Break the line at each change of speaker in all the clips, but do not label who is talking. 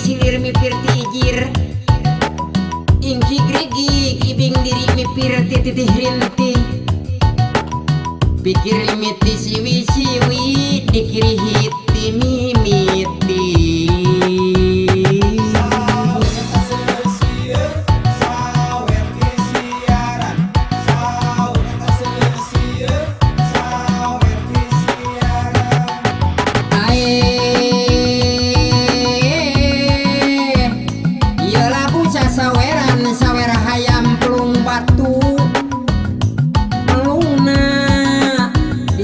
silir mipir tijir ingki gregi ibing diri mipir titih rinti pikir limiti siwi-siwi dikiri hiti mimiti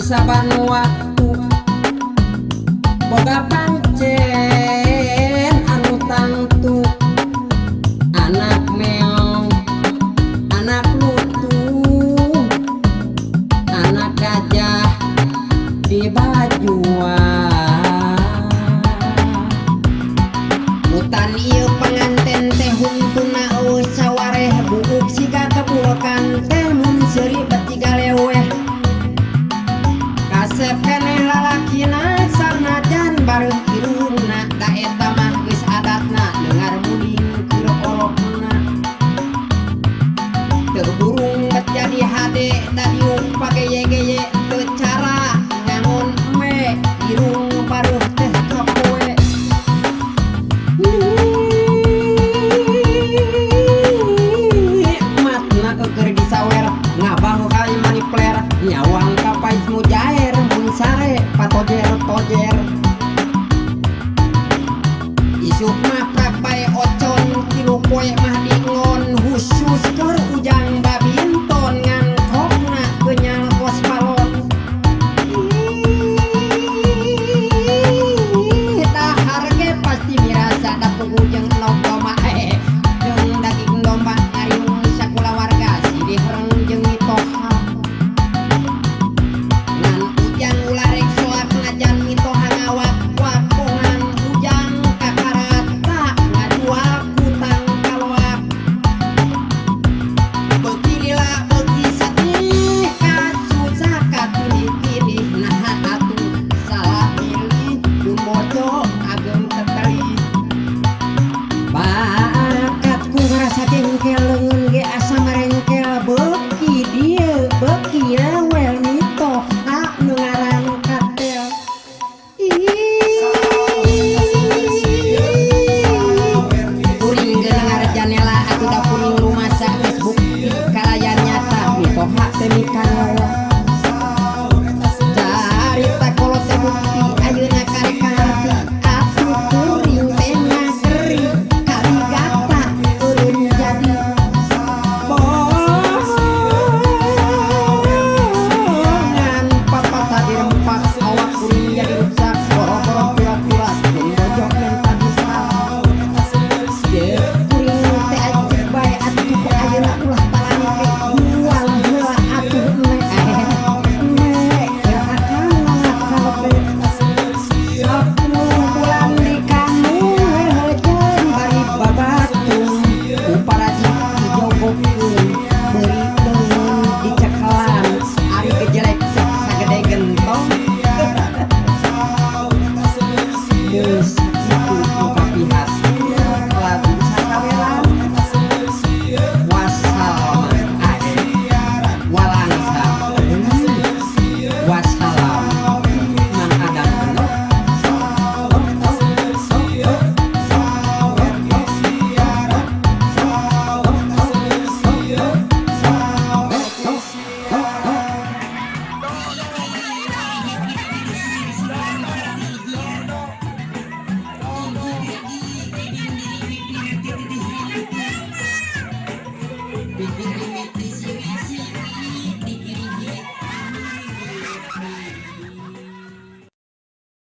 saban waktu boga pancen anu tangtu anak meong anak lutu anak gajah di bajuan hutan ieu panganten teh huntuna sawareh buuk siga kebulkan teh mun seuri beti galeweh kasep keneh lalakina sanajan bareng irungna da eta mah geus adatna dengar muding keur orokna teu burung bet jadi hade da diuk pageye-geye teu cara ngangon me irung paruh teh kapoe matna euker disawer ngabang kali manipler nyawang kapais mujair sare patojer-tojer isuk mah prapai ocon kilu poe mah dingon khusus keur ujang babinton ngan kokna kenyal kos palon dahar ge pasti mirasa da pugu jeung domba jeung daging domba ariung sakula warga sidih horeng jeung mitoha carita kolot teh bukti ayeuna karek kaharti atuh kuring teh ngageri kali gata eureun jadi bohongan papata dirempak awak kuring jadi rusak boro-boro pura-pura jeung bojok men padisa kuring teh ajib bae atuh ayeuna ulah talangke jual heula atuh nek bulan di kamu hujan bari babatung upara hijau bokun beri dengan dicekalan ari kejelek sagede gentong geus kitu muka pihas lagu sakawelan wassalam walangsa wassalam man adam bikin limit